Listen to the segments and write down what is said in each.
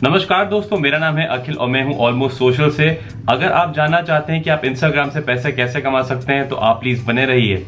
नमस्कार दोस्तों, मेरा नाम है अखिल और मैं हूं ऑलमोस्ट सोशल से। अगर आप जानना चाहते हैं कि आप इंस्टाग्राम से पैसे कैसे कमा सकते हैं तो आप प्लीज बने रहिए।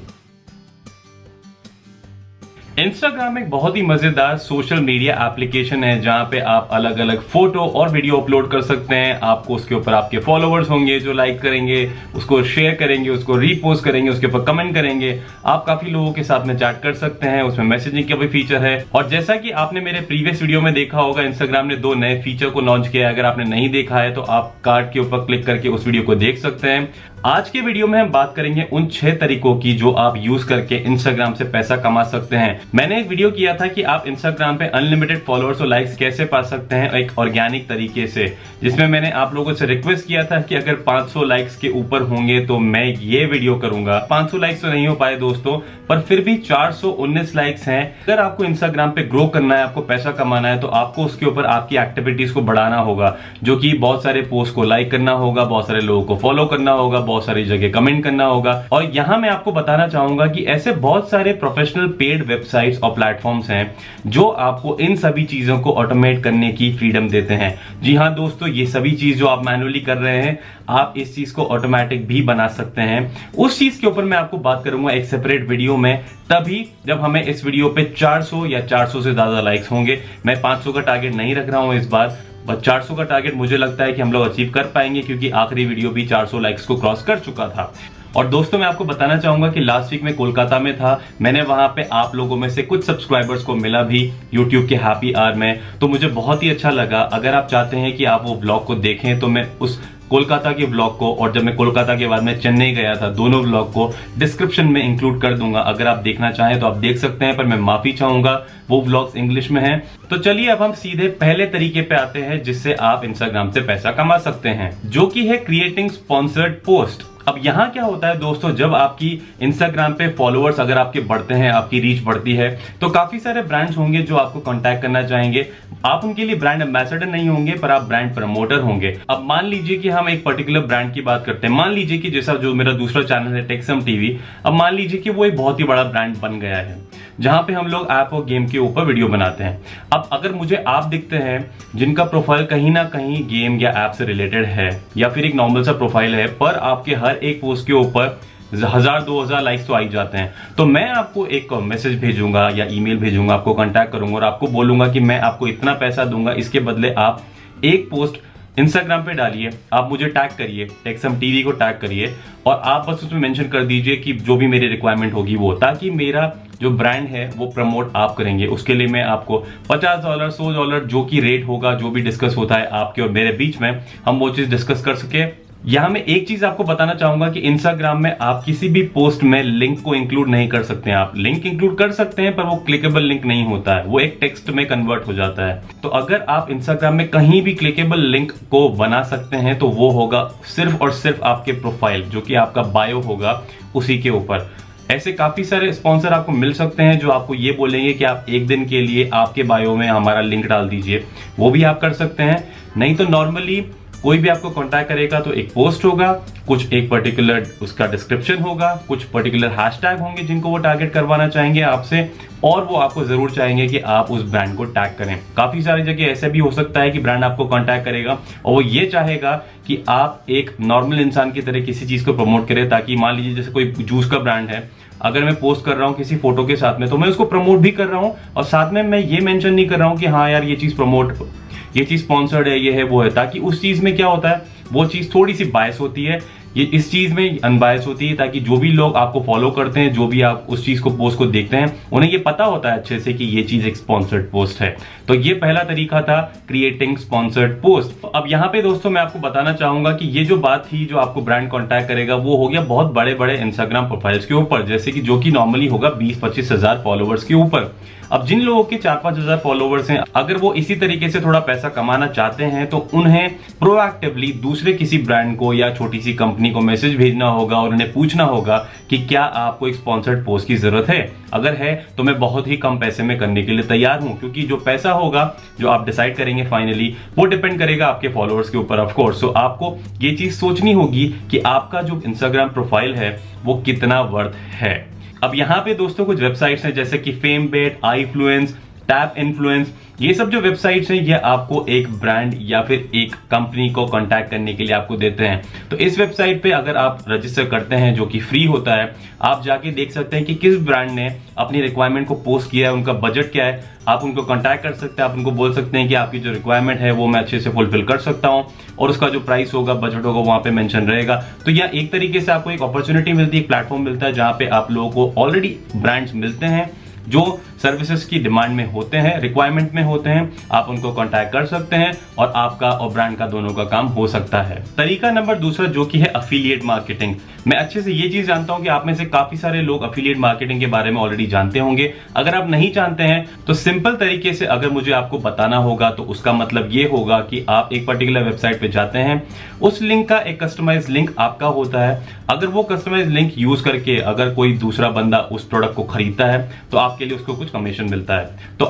इंस्टाग्राम एक बहुत ही मजेदार सोशल मीडिया एप्लीकेशन है जहां पे आप अलग अलग फोटो और वीडियो अपलोड कर सकते हैं। आपको उसके ऊपर आपके फॉलोअर्स होंगे जो लाइक करेंगे, उसको शेयर करेंगे, उसको रीपोस्ट करेंगे, उसके ऊपर कमेंट करेंगे। आप काफी लोगों के साथ में चैट कर सकते हैं। उसमें मैसेजिंग का भी फीचर है। और जैसा कि आपने मेरे प्रीवियस वीडियो में देखा होगा, इंस्टाग्राम ने 2 नए फीचर को लॉन्च किया है। अगर आपने नहीं देखा है तो आप कार्ड के ऊपर क्लिक करके उस वीडियो को देख सकते हैं। आज के वीडियो में हम बात करेंगे उन 6 तरीकों की जो आप यूज करके इंस्टाग्राम से पैसा कमा सकते हैं। मैंने एक वीडियो किया था कि आप इंस्टाग्राम पे अनलिमिटेड फॉलोअर्स और लाइक्स कैसे पा सकते हैं एक ऑर्गेनिक तरीके से, जिसमें मैंने आप लोगों से रिक्वेस्ट किया था कि अगर 500 लाइक्स के ऊपर होंगे तो मैं ये वीडियो करूंगा। 500 लाइक्स तो नहीं हो पाए दोस्तों, पर फिर भी 419 लाइक्स हैं। अगर आपको इंस्टाग्राम पे ग्रो करना है, आपको पैसा कमाना है, तो आपको उसके ऊपर आपकी एक्टिविटीज को बढ़ाना होगा, जो कि बहुत सारे पोस्ट को लाइक करना होगा, बहुत सारे लोगों को फॉलो करना होगा, बहुत सारी जगह कमेंट करना होगा। और यहां मैं आपको बताना चाहूंगा कि ऐसे बहुत सारे प्रोफेशनल पेड वेबसाइट्स और प्लेटफॉर्म्स हैं जो आपको इन सभी चीजों को ऑटोमेट करने की फ्रीडम देते हैं। जी हां दोस्तों, ये सभी चीज जो आप मैनुअली कर रहे हैं, आप इस चीज को ऑटोमेटिक भी बना सकते हैं। उस चीज के ऊपर मैं आपको बात करूंगा एक सेपरेट वीडियो में, तभी जब हमें इस वीडियो पे 400 या 400 से ज्यादा लाइक्स होंगे। मैं 500 का टारगेट नहीं रख रहा हूं इस बार, बस 400 का टारगेट मुझे लगता है कि हम लोग अचीव कर पाएंगे, क्योंकि आखिरी वीडियो भी 400 लाइक्स को क्रॉस कर चुका था। और दोस्तों, मैं आपको बताना चाहूंगा कि लास्ट वीक में कोलकाता में था। मैंने वहां पे आप लोगों में से कुछ सब्सक्राइबर्स को मिला भी यूट्यूब के हैप्पी आवर में, तो मुझे बहुत ही अच्छा लगा। अगर आप चाहते हैं कि आप वो ब्लॉग को देखें तो मैं उस कोलकाता के ब्लॉग को, और जब मैं कोलकाता के बाद में चेन्नई गया था, दोनों ब्लॉग को डिस्क्रिप्शन में इंक्लूड कर दूंगा। अगर आप देखना चाहें तो आप देख सकते हैं, पर मैं माफी चाहूंगा, वो ब्लॉग्स इंग्लिश में हैं। तो चलिए अब हम सीधे पहले तरीके पे आते हैं जिससे आप इंस्टाग्राम से पैसा कमा सकते हैं, जो कि है क्रिएटिंग स्पॉन्सर्ड पोस्ट। अब यहां क्या होता है दोस्तों, जब आपकी इंस्टाग्राम पे फॉलोअर्स अगर आपके बढ़ते हैं, आपकी रीच बढ़ती है, तो काफी सारे ब्रांड्स होंगे जो आपको कांटेक्ट करना चाहेंगे। आप उनके लिए ब्रांड एम्बेसडर नहीं होंगे, पर आप ब्रांड प्रमोटर होंगे। अब मान लीजिए कि हम एक पर्टिकुलर ब्रांड की बात करते हैं। मान लीजिए कि जैसा जो मेरा दूसरा चैनल है टेक्सम टीवी, अब मान लीजिए कि वो एक बहुत ही बड़ा ब्रांड बन गया है, जहां पे हम लोग ऐप और गेम के ऊपर वीडियो बनाते हैं। अब अगर मुझे आप दिखते हैं जिनका प्रोफाइल कहीं ना कहीं गेम या ऐप से रिलेटेड है, या फिर एक नॉर्मल सा प्रोफाइल है, पर आपके हर एक पोस्ट के ऊपर 1000-2000 लाइक्स तो आ ही जाते हैं, तो मैं आपको एक मैसेज भेजूंगा या ईमेल भेजूंगा, आपको कांटेक्ट करूंगा और आपको बोलूंगा कि मैं आपको इतना पैसा दूंगा, इसके बदले आप एक पोस्ट इंस्टाग्राम पे डालिए, आप मुझे टैग करिए, टेक्सम टीवी को टैग करिए, और आप बस उसमें मेंशन कर दीजिए कि जो भी मेरी रिक्वायरमेंट होगी वो, ताकि मेरा जो ब्रांड है वो प्रमोट आप करेंगे। उसके लिए मैं आपको $50, $100 जो की रेट होगा, जो भी डिस्कस होता है आपके और मेरे बीच में, हम वो चीज डिस्कस कर सके। यहां मैं एक चीज आपको बताना चाहूंगा कि इंस्टाग्राम में आप किसी भी पोस्ट में लिंक को इंक्लूड नहीं कर सकते हैं। आप लिंक इंक्लूड कर सकते हैं, पर वो क्लिकेबल लिंक नहीं होता है, वो एक टेक्स्ट में कन्वर्ट हो जाता है। तो अगर आप इंस्टाग्राम में कहीं भी क्लिकेबल लिंक को बना सकते हैं तो वो होगा सिर्फ और सिर्फ आपके प्रोफाइल, जो कि आपका बायो होगा, उसी के ऊपर। ऐसे काफी सारे स्पॉन्सर आपको मिल सकते हैं जो आपको ये बोलेंगे कि आप एक दिन के लिए आपके बायो में हमारा लिंक डाल दीजिए, वो भी आप कर सकते हैं। नहीं तो नॉर्मली कोई भी आपको कांटेक्ट करेगा तो एक पोस्ट होगा, कुछ एक पर्टिकुलर उसका डिस्क्रिप्शन होगा, कुछ पर्टिकुलर हैशटैग होंगे जिनको वो टारगेट करवाना चाहेंगे आपसे, और वो आपको जरूर चाहेंगे कि आप उस ब्रांड को टैग करें। काफी सारी जगह ऐसे भी हो सकता है कि ब्रांड आपको कांटेक्ट करेगा और वो ये चाहेगा कि आप एक नॉर्मल इंसान की तरह किसी चीज को प्रमोट करें, ताकि मान लीजिए जैसे कोई जूस का ब्रांड है, अगर मैं पोस्ट कर रहा हूं किसी फोटो के साथ में, तो मैं उसको प्रमोट भी कर रहा हूं और साथ में मैं ये मेंशन नहीं कर रहा हूं कि हाँ यार ये चीज प्रमोट, ये चीज स्पॉन्सर्ड है, ये है वो है, ताकि उस चीज में क्या होता है, वो चीज थोड़ी सी बायस होती है, ये इस चीज में अनबायस होती है, ताकि जो भी लोग आपको फॉलो करते हैं, जो भी आप उस चीज को पोस्ट को देखते हैं, उन्हें ये पता होता है अच्छे से कि ये चीज एक स्पॉन्सर्ड पोस्ट है। तो ये पहला तरीका था क्रिएटिंग स्पॉन्सर्ड पोस्ट। अब यहाँ पे दोस्तों मैं आपको बताना चाहूंगा कि ये जो बात थी, जो आपको ब्रांड कॉन्टैक्ट करेगा, वो हो गया बहुत बड़े बड़े इंस्टाग्राम प्रोफाइल्स के ऊपर, जैसे कि जो कि नॉर्मली होगा 20-25 हजार फॉलोवर्स के ऊपर। अब जिन लोगों के 4-5 हजार फॉलोवर्स हैं, अगर वो इसी तरीके से थोड़ा पैसा कमाना चाहते हैं तो उन्हें प्रोएक्टिवली दूसरे किसी ब्रांड को या छोटी सी कंपनी को मैसेज भेजना होगा और उन्हें पूछना होगा कि क्या आपको एक स्पॉन्सर्ड पोस्ट की जरूरत है। अगर है तो मैं बहुत ही कम पैसे में करने के लिए तैयार हूं, क्योंकि जो पैसा होगा जो आप डिसाइड करेंगे फाइनली, वो डिपेंड करेगा आपके फॉलोअर्स के ऊपर ऑफ कोर्स। तो आपको ये चीज सोचनी होगी कि आपका जो इंस्टाग्राम प्रोफाइल है वो कितना वर्थ है। अब यहाँ पे दोस्तों कुछ वेबसाइट्स हैं जैसे कि फेमबेट, आईफ्लुएंस, टैप इन्फ्लुएंस, ये सब जो वेबसाइट्स हैं ये आपको एक ब्रांड या फिर एक कंपनी को कांटेक्ट करने के लिए आपको देते हैं। तो इस वेबसाइट पे अगर आप रजिस्टर करते हैं, जो कि फ्री होता है, आप जाके देख सकते हैं कि किस ब्रांड ने अपनी रिक्वायरमेंट को पोस्ट किया है, उनका बजट क्या है। आप उनको कांटेक्ट कर सकते हैं, आप उनको बोल सकते हैं कि आपकी जो रिक्वायरमेंट है वो मैं अच्छे से फुलफिल कर सकता हूं, और उसका जो प्राइस होगा, बजट होगा, वहां पे मेंशन रहेगा। तो यह एक तरीके से आपको एक अपॉर्चुनिटी मिलती है, एक प्लेटफॉर्म मिलता है जहां पे आप लोगों को ऑलरेडी ब्रांड्स मिलते हैं जो सर्विसेज की डिमांड में होते हैं, रिक्वायरमेंट में होते हैं। आप उनको कांटेक्ट कर सकते हैं और आपका और ब्रांड का दोनों का काम हो सकता है। तरीका नंबर दूसरा जो कि है अफिलिएट मार्केटिंग। मैं अच्छे से ये चीज जानता हूं कि आप में से काफी सारे लोग अफिलिएट मार्केटिंग के बारे में ऑलरेडी जानते होंगे। अगर आप नहीं जानते हैं तो सिंपल तरीके से अगर मुझे आपको बताना होगा तो उसका मतलब ये होगा कि आप एक पर्टिकुलर वेबसाइट पे जाते हैं, उस लिंक का एक कस्टमाइज लिंक आपका होता है। अगर वो कस्टमाइज लिंक यूज करके अगर कोई दूसरा बंदा उस प्रोडक्ट को खरीदता है तो आपके लिए उसको कुछ कमीशन मिलता है, तो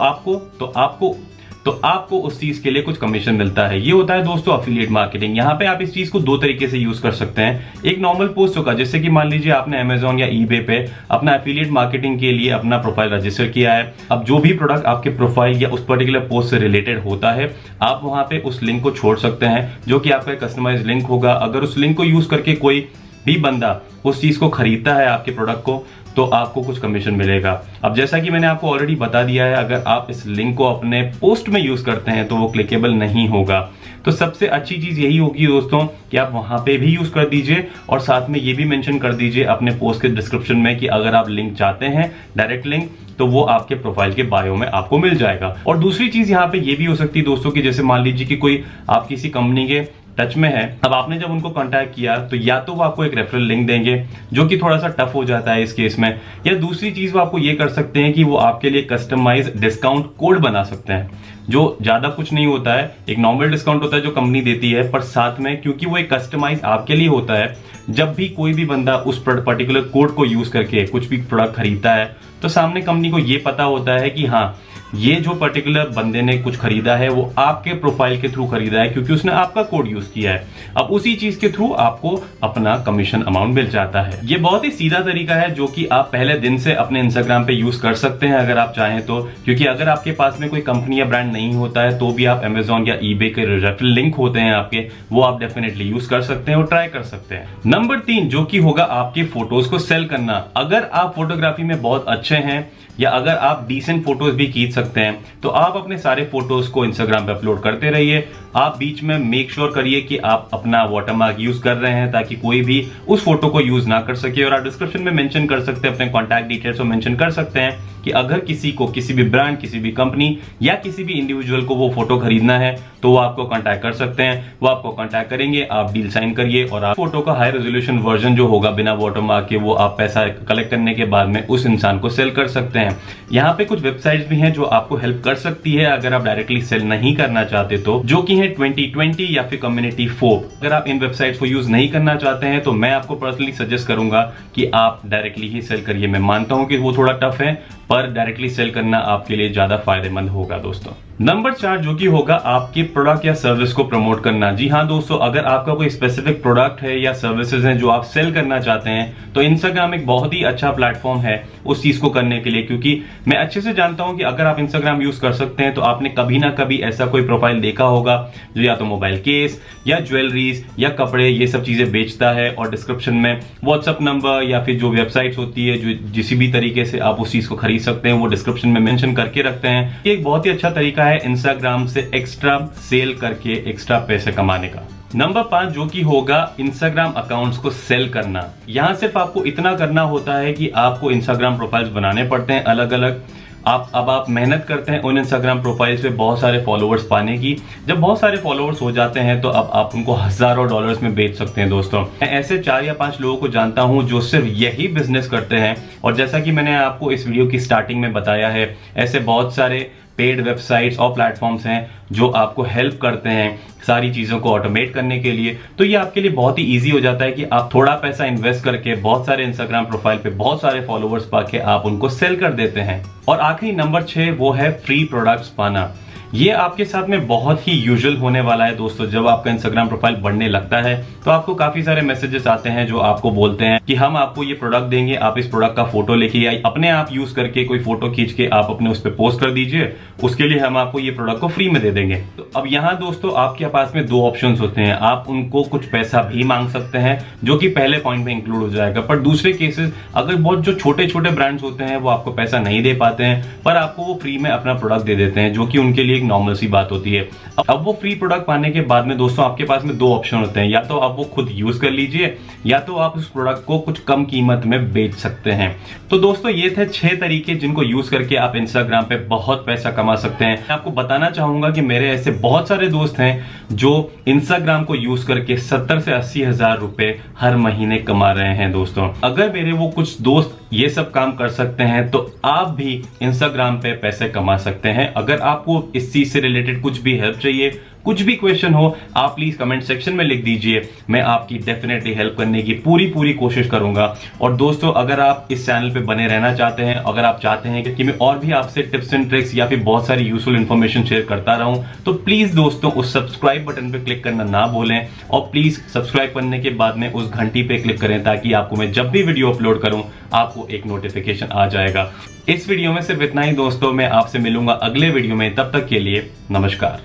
आपको उस चीज के लिए कुछ कमीशन मिलता है। ये होता है दोस्तों अफिलिएट मार्केटिंग। यहाँ पे आप इस चीज को दो तरीके से यूज कर सकते हैं। एक नॉर्मल पोस्ट होगा, जैसे कि मान लीजिए आपने अमेजॉन या ईबे पे अपना अफिलिएट मार्केटिंग के लिए अपना प्रोफाइल रजिस्टर किया है। अब जो भी प्रोडक्ट आपके प्रोफाइल या उस पर्टिकुलर पोस्ट से रिलेटेड होता है, आप वहां पे उस लिंक को छोड़ सकते हैं, जो कि आपका कस्टमाइज लिंक होगा। अगर उस लिंक को यूज करके कोई भी बंदा उस चीज को खरीदता है, आपके प्रोडक्ट को, तो आपको कुछ कमीशन मिलेगा। अब जैसा कि मैंने आपको ऑलरेडी बता दिया है, अगर आप इस लिंक को अपने पोस्ट में यूज करते हैं तो वो क्लिकेबल नहीं होगा। तो सबसे अच्छी चीज यही होगी दोस्तों कि आप वहां पे भी यूज कर दीजिए और साथ में ये भी मेंशन कर दीजिए अपने पोस्ट के डिस्क्रिप्शन में कि अगर आप लिंक चाहते हैं, डायरेक्ट लिंक, तो वो आपके प्रोफाइल के बायो में आपको मिल जाएगा। और दूसरी चीज यहाँ पे ये भी हो सकती है दोस्तों कि जैसे मान लीजिए कि कोई आप किसी कंपनी के टच में है, अब आपने जब उनको कांटेक्ट किया तो या तो वो आपको एक रेफरल लिंक देंगे, जो कि थोड़ा सा टफ हो जाता है इस केस में, या दूसरी चीज वो आपको ये कर सकते हैं कि वो आपके लिए कस्टमाइज डिस्काउंट कोड बना सकते हैं, जो ज्यादा कुछ नहीं होता है। एक नॉर्मल डिस्काउंट होता है जो कंपनी देती है, पर साथ में क्योंकि वो एक कस्टमाइज आपके लिए होता है, जब भी कोई भी बंदा उस पर्टिकुलर कोड को यूज करके कुछ भी प्रोडक्ट खरीदता है तो सामने कंपनी को ये पता होता है कि हाँ, ये जो पर्टिकुलर बंदे ने कुछ खरीदा है वो आपके प्रोफाइल के थ्रू खरीदा है, क्योंकि उसने आपका कोड यूज किया है। अब उसी चीज के थ्रू आपको अपना कमीशन अमाउंट मिल जाता है। ये बहुत ही सीधा तरीका है जो कि आप पहले दिन से अपने इंस्टाग्राम पे यूज कर सकते हैं अगर आप चाहें तो, क्योंकि अगर आपके पास में कोई कंपनी या ब्रांड नहीं होता है तो भी आप अमेजॉन या ईबे के रेफरल लिंक होते हैं आपके, वो आप डेफिनेटली यूज कर सकते हैं और ट्राई कर सकते हैं। नंबर 3 जो कि होगा आपकी फोटोज को सेल करना। अगर आप फोटोग्राफी में बहुत अच्छे हैं या अगर आप डिसेंट फोटोज भी खींच सकते हैं तो आप अपने सारे फोटोज को इंस्टाग्राम पे अपलोड करते रहिए। आप बीच में मेक श्योर करिए कि आप अपना वाटरमार्क यूज कर रहे हैं ताकि कोई भी उस फोटो को यूज ना कर सके, और आप डिस्क्रिप्शन में मेंशन कर सकते हैं अपने कॉन्टैक्ट डिटेल्स और मेंशन कर सकते हैं कि अगर किसी को किसी भी ब्रांड, किसी भी कंपनी या किसी भी इंडिविजुअल को वो फोटो खरीदना है तो वो आपको कॉन्टैक्ट कर सकते हैं। वो आपको कॉन्टैक्ट करेंगे, आप डील साइन करिए और आप फोटो का हाई रेजोल्यूशन वर्जन जो होगा बिना वाटरमार्क के, वो आप पैसा कलेक्ट करने के बाद में उस इंसान को सेल कर सकते हैं। यहाँ पे कुछ वेबसाइट्स भी हैं जो आपको हेल्प कर सकती है अगर आप डायरेक्टली सेल नहीं करना चाहते तो, जो कि है 2020 या फिर कम्युनिटी 4। अगर आप इन वेबसाइट्स को यूज नहीं करना चाहते हैं तो मैं आपको पर्सनली सजेस्ट करूंगा कि आप डायरेक्टली ही सेल करिए। मैं मानता हूं कि वो थोड़ा टफ है, पर डायरेक्टली सेल करना आपके लिए ज्यादा फायदेमंद होगा दोस्तों। नंबर 4 जो कि होगा आपके प्रोडक्ट या सर्विस को प्रमोट करना। जी हाँ दोस्तों, अगर आपका कोई स्पेसिफिक प्रोडक्ट है या सर्विसेज हैं जो आप सेल करना चाहते हैं तो इंस्टाग्राम एक बहुत ही अच्छा प्लेटफॉर्म है उस चीज को करने के लिए, क्योंकि मैं अच्छे से जानता हूं कि अगर आप इंस्टाग्राम यूज कर सकते हैं तो आपने कभी ना कभी ऐसा कोई प्रोफाइल देखा होगा जो या तो मोबाइल केस या ज्वेलरीज या कपड़े ये सब चीजें बेचता है, और डिस्क्रिप्शन में व्हाट्सएप नंबर या फिर जो वेबसाइट्स होती है जो जिस भी तरीके से आप उस चीज को खरीद सकते हैं वो डिस्क्रिप्शन में मेंशन करके रखते हैं। ये एक बहुत ही अच्छा तरीका है इंस्टाग्राम से एक्स्ट्रा सेल करके एक्स्ट्रा पैसे कमाने का। नंबर 5 जो कि होगा इंस्टाग्राम अकाउंट्स को सेल करना। यहां सिर्फ आपको इतना करना होता है कि आपको इंस्टाग्राम प्रोफाइल्स बनाने पड़ते हैं अलग अलग। आप मेहनत करते हैं उन इंस्टाग्राम प्रोफाइल्स पे बहुत सारे फॉलोअर्स पाने की। जब बहुत सारे फॉलोअर्स हो जाते हैं तो अब आप उनको हजारों डॉलर्स में बेच सकते हैं दोस्तों। मैं ऐसे 4 या 5 लोगों को जानता हूं जो सिर्फ यही बिजनेस करते हैं, और जैसा कि मैंने आपको इस वीडियो की स्टार्टिंग में बताया है, ऐसे बहुत सारे पेड वेबसाइट्स और प्लेटफॉर्म्स हैं जो आपको हेल्प करते हैं सारी चीजों को ऑटोमेट करने के लिए। तो ये आपके लिए बहुत ही इजी हो जाता है कि आप थोड़ा पैसा इन्वेस्ट करके बहुत सारे इंस्टाग्राम प्रोफाइल पे बहुत सारे फॉलोअर्स पाके आप उनको सेल कर देते हैं। और आखिरी नंबर 6 वो है फ्री प्रोडक्ट्स पाना। ये आपके साथ में बहुत ही यूजुअल होने वाला है दोस्तों। जब आपका इंस्टाग्राम प्रोफाइल बढ़ने लगता है तो आपको काफी सारे मैसेजेस आते हैं जो आपको बोलते हैं कि हम आपको ये प्रोडक्ट देंगे, आप इस प्रोडक्ट का फोटो लेके या अपने आप यूज करके कोई फोटो खींच के आप अपने उस पर पोस्ट कर दीजिए, उसके लिए हम आपको ये प्रोडक्ट को फ्री में दे देंगे। तो अब यहाँ दोस्तों आपके पास में दो ऑप्शंस होते हैं। आप उनको कुछ पैसा भी मांग सकते हैं जो कि पहले पॉइंट में इंक्लूड हो जाएगा, पर दूसरे केसेस अगर बहुत जो छोटे छोटे ब्रांड्स होते हैं वो आपको पैसा नहीं दे पाते हैं पर आपको वो फ्री में अपना प्रोडक्ट दे देते हैं, जो कि उनके लिए एक नॉर्मल सी बात होती है। अब वो फ्री प्रोडक्ट पाने के बाद में दोस्तों आपके पास में दो ऑप्शन होते हैं, या तो आप वो खुद यूज कर लीजिए या तो आप उस प्रोडक्ट को कुछ कम कीमत में बेच सकते हैं। तो दोस्तों ये थे 6 तरीके जिनको यूज करके आप इंस्टाग्राम पे बहुत पैसा कमा सकते हैं। मैं आपको बताना चाहूंगा कि मेरे ऐसे बहुत सारे दोस्त हैं जो इंस्टाग्राम को यूज करके 70 से 80 हजार रुपए हर महीने कमा रहे हैं दोस्तों। अगर मेरे वो कुछ दोस्त ये सब काम कर सकते हैं तो आप भी इंस्टाग्राम पे पैसे कमा सकते हैं। अगर आपको इस चीज से रिलेटेड कुछ भी हेल्प चाहिए, कुछ भी क्वेश्चन हो, आप प्लीज कमेंट सेक्शन में लिख दीजिए, मैं आपकी डेफिनेटली हेल्प करने की पूरी कोशिश करूंगा। और दोस्तों अगर आप इस चैनल पे बने रहना चाहते हैं, अगर आप चाहते हैं कि मैं और भी आपसे टिप्स एंड ट्रिक्स या फिर बहुत सारी यूजफुल इंफॉर्मेशन शेयर करता रहूं, तो प्लीज दोस्तों उस सब्सक्राइब बटन पे क्लिक करना ना भूलें और प्लीज सब्सक्राइब करने के बाद में उस घंटी पे क्लिक करें ताकि आपको मैं जब भी वीडियो अपलोड करूं आपको एक नोटिफिकेशन आ जाएगा। इस वीडियो में सिर्फ इतना ही दोस्तों, मैं आपसे मिलूंगा अगले वीडियो में, तब तक के लिए नमस्कार।